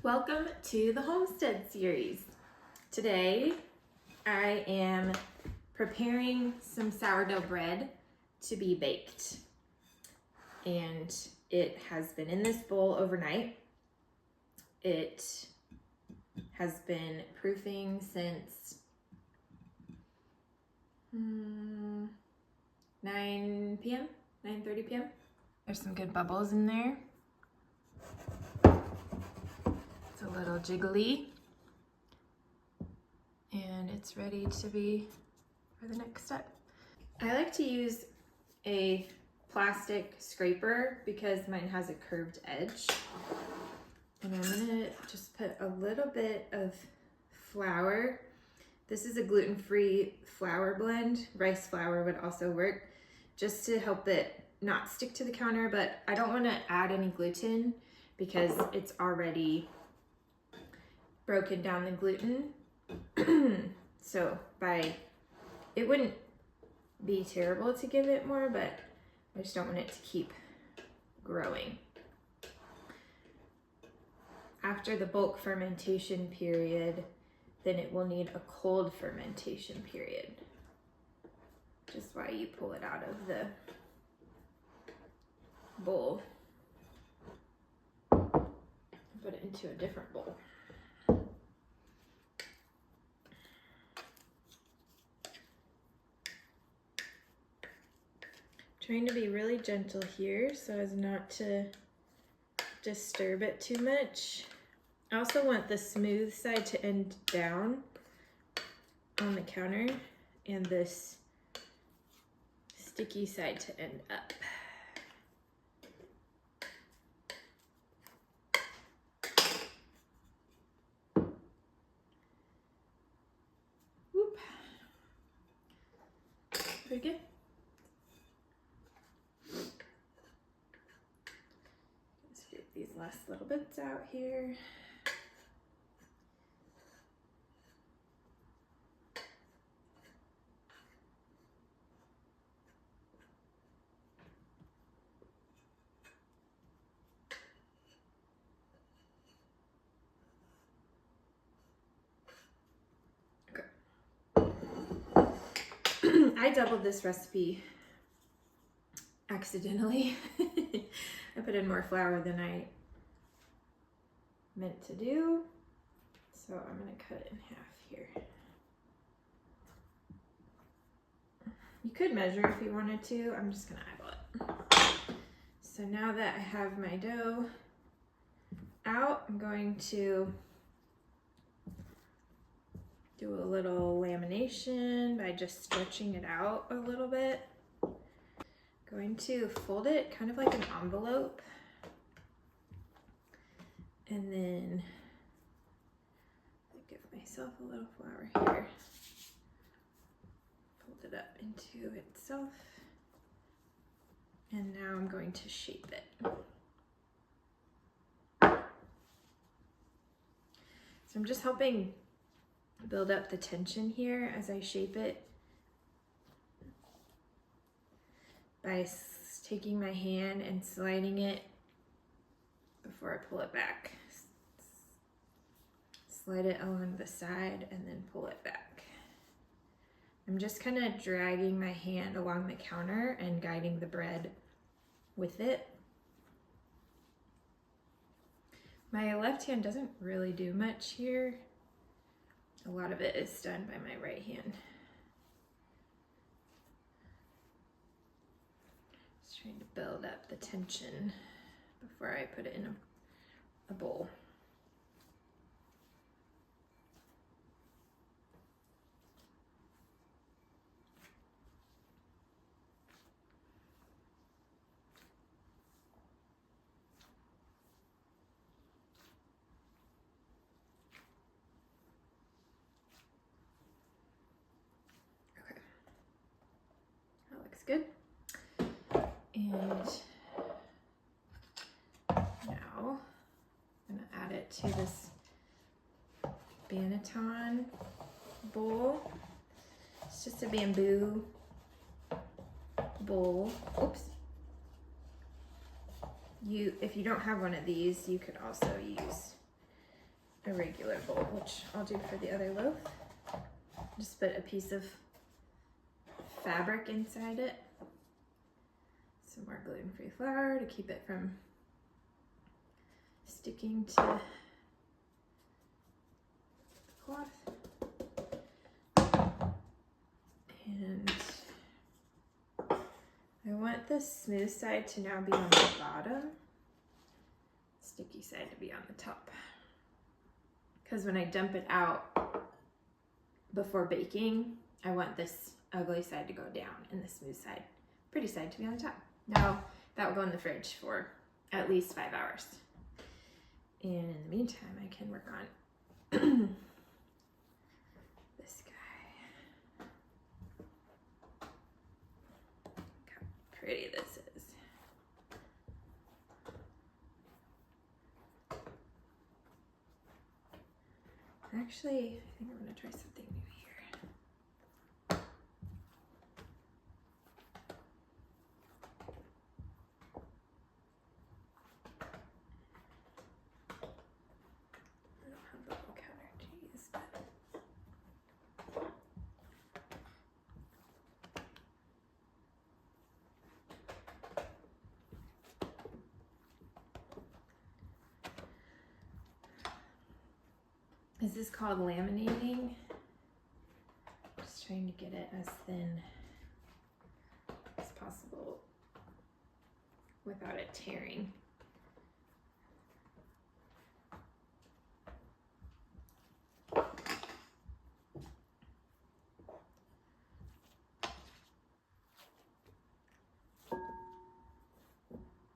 Welcome to the Holmestead Series. Today I am preparing some sourdough bread to be baked, and it has been in this bowl overnight. It has been proofing since 9 p.m., 9:30 p.m. There's some good bubbles in there. It's a little jiggly, and it's ready to be for the next step. I like to use a plastic scraper because mine has a curved edge. And I'm gonna just put a little bit of flour. This is a gluten-free flour blend. Rice flour would also work, just to help it not stick to the counter, but I don't wanna add any gluten because it's already broken down the gluten. So it wouldn't be terrible to give it more, but I just don't want it to keep growing. After the bulk fermentation period, then it will need a cold fermentation period. Which is why you pull it out of the bowl and put it into a different bowl. Trying to be really gentle here so as not to disturb it too much. I also want the smooth side to end down on the counter and this sticky side to end up. Whoop. Pretty good. These last little bits out here. Okay. I doubled this recipe accidentally. I put in more flour than I meant to do, so I'm gonna cut it in half here. You could measure if you wanted to. I'm just gonna eyeball it. So now that I have my dough out, I'm going to do a little lamination by just stretching it out a little bit. Going to fold it kind of like an envelope, and then give myself a little flour here. Fold it up into itself, and now I'm going to shape it. So I'm just helping build up the tension here as I shape it by taking my hand and sliding it before I pull it back. Slide it along the side and then pull it back. I'm just kind of dragging my hand along the counter and guiding the bread with it. My left hand doesn't really do much here. A lot of it is done by my right hand. Trying to build up the tension before I put it in a bowl. Okay, that looks good. And now I'm gonna add it to this banneton bowl. It's just a bamboo bowl. Oops. If you don't have one of these, you could also use a regular bowl, which I'll do for the other loaf. Just put a piece of fabric inside it. Some more gluten-free flour to keep it from sticking to the cloth. And I want the smooth side to now be on the bottom, sticky side to be on the top. Because when I dump it out before baking, I want this ugly side to go down and the smooth side, pretty side, to be on the top. Now that will go in the fridge for at least 5 hours. And in the meantime, I can work on this guy. Look how pretty this is. Actually, I think I'm gonna try something new here. I don't have the whole counter cheese, but this is called laminating. Just trying to get it as thin as possible without it tearing.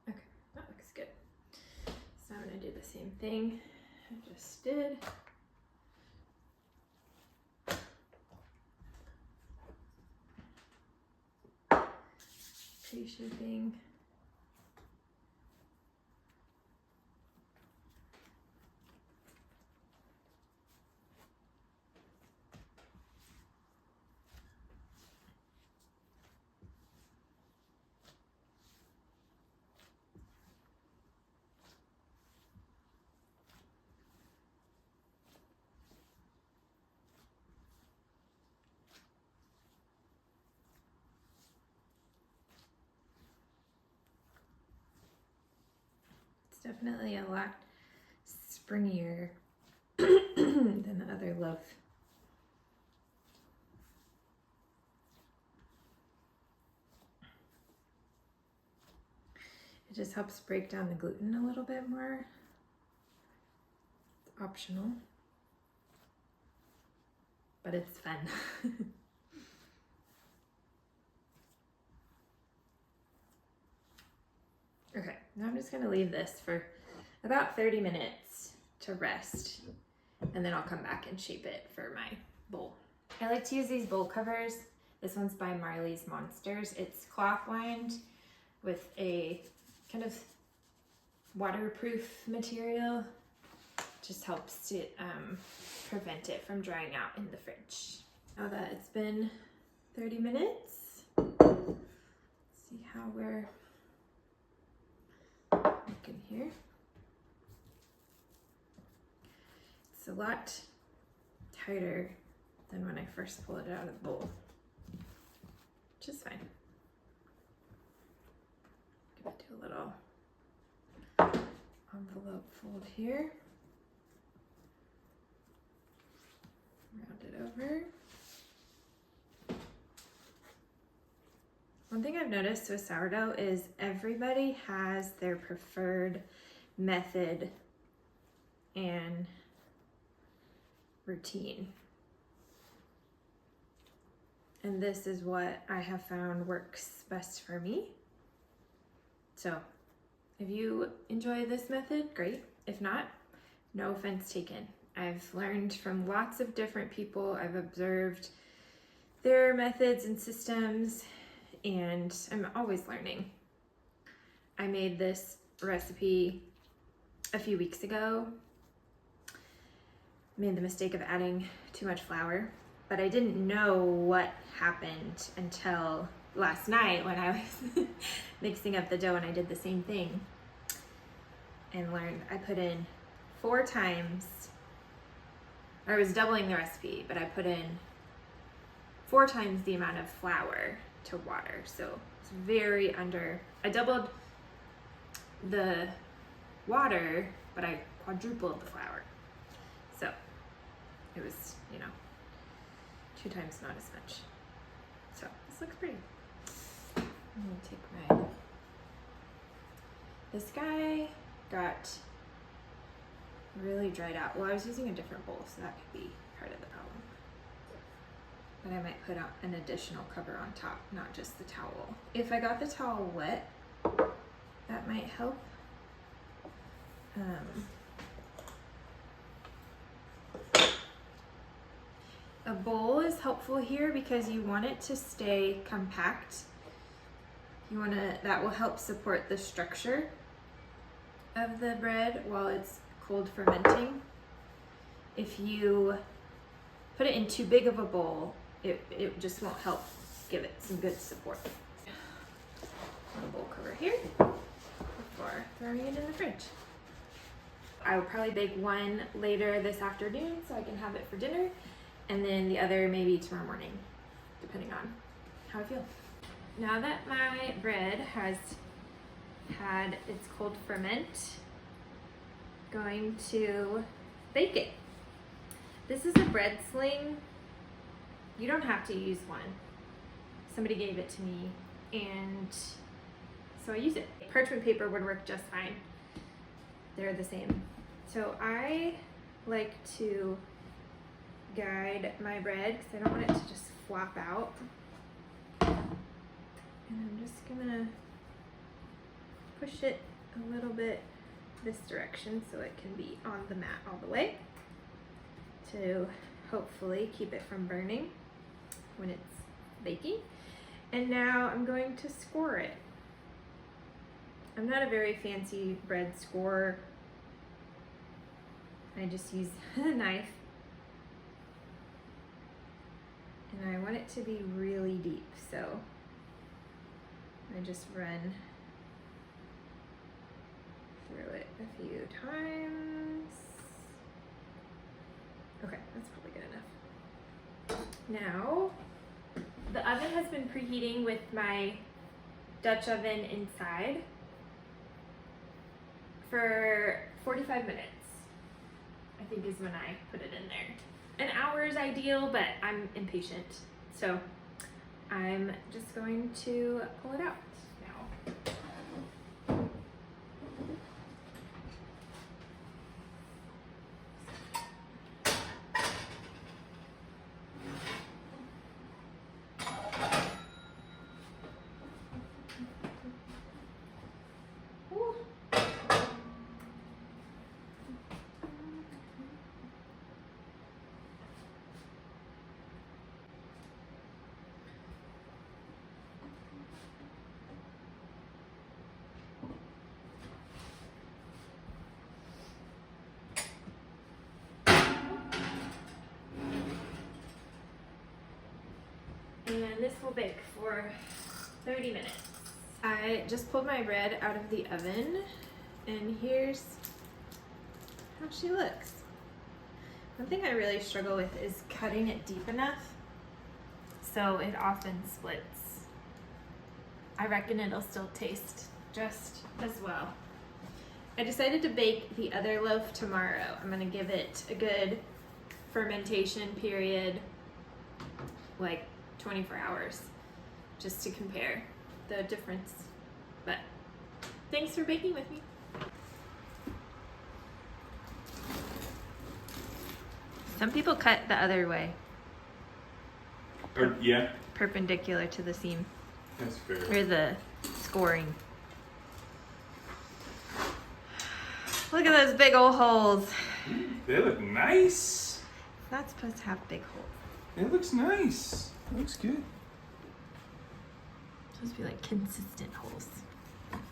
Okay, that looks good. So I'm gonna do the same thing I just did. Pre-shaping. Definitely a lot springier than the other loaf. It just helps break down the gluten a little bit more. It's optional, but it's fun. Okay, now I'm just gonna leave this for about 30 minutes to rest, and then I'll come back and shape it for my bowl. I like to use these bowl covers. This one's by Marley's Monsters. It's cloth lined with a kind of waterproof material. Just helps to prevent it from drying out in the fridge. Now that it's been 30 minutes, let's see how we're looking here. It's a lot tighter than when I first pulled it out of the bowl, which is fine. Give it to a little envelope fold here. Round it over. One thing I've noticed with sourdough is everybody has their preferred method and routine. And this is what I have found works best for me. So if you enjoy this method, great. If not, no offense taken. I've learned from lots of different people. I've observed their methods and systems, and I'm always learning. I made this recipe a few weeks ago. Made the mistake of adding too much flour, but I didn't know what happened until last night when I was mixing up the dough, and I did the same thing and learned I put in 4 times or I was doubling the recipe, but I put in 4 times the amount of flour to water. So it's very under, I doubled the water, but I quadrupled the flour. So it was, you know, 2 times not as much. So this looks pretty. I'm gonna take my, this guy got really dried out. Well, I was using a different bowl, so that could be part of the problem. But I might put on an additional cover on top, not just the towel. If I got the towel wet, that might help. A bowl is helpful here because you want it to stay compact. You want to, that will help support the structure of the bread while it's cold fermenting. If you put it in too big of a bowl, it just won't help give it some good support. One bowl cover here before throwing it in the fridge. I will probably bake one later this afternoon so I can have it for dinner, and then the other maybe tomorrow morning, depending on how I feel. Now that my bread has had its cold ferment, going to bake it. This is a bread sling. You don't have to use one. Somebody gave it to me, and so I use it. Parchment paper would work just fine. They're the same. So I like to guide my bread because I don't want it to just flop out. And I'm just gonna push it a little bit this direction so it can be on the mat all the way to hopefully keep it from burning when it's baking. And now I'm going to score it. I'm not a very fancy bread scorer. I just use a knife. And I want it to be really deep, so I just run through it a few times. Okay, that's probably good enough. Now, the oven has been preheating with my Dutch oven inside for 45 minutes, I think is when I put it in there. An hour is ideal, but I'm impatient, so I'm just going to pull it out now. And this will bake for 30 minutes. I just pulled my bread out of the oven, and here's how she looks. One thing I really struggle with is cutting it deep enough, so it often splits. I reckon it'll still taste just as well. I decided to bake the other loaf tomorrow. I'm gonna give it a good fermentation period, like 24 hours, just to compare the difference. But thanks for baking with me. Some people cut the other way. Yeah. Perpendicular to the seam. That's fair. Or the scoring. Look at those big old holes. They look nice. It's not supposed to have big holes. It looks nice. It looks good. It's supposed to be like consistent holes.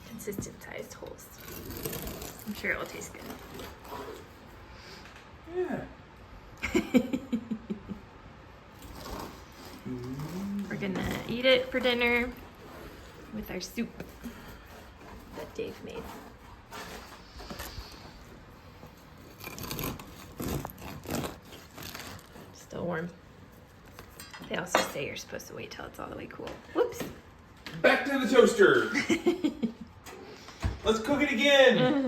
Consistent sized holes. I'm sure it will taste good. Yeah. We're gonna eat it for dinner with our soup that Dave made. Still warm. They also say you're supposed to wait till it's all the way cool. Whoops. Back to the toaster. Let's cook it again.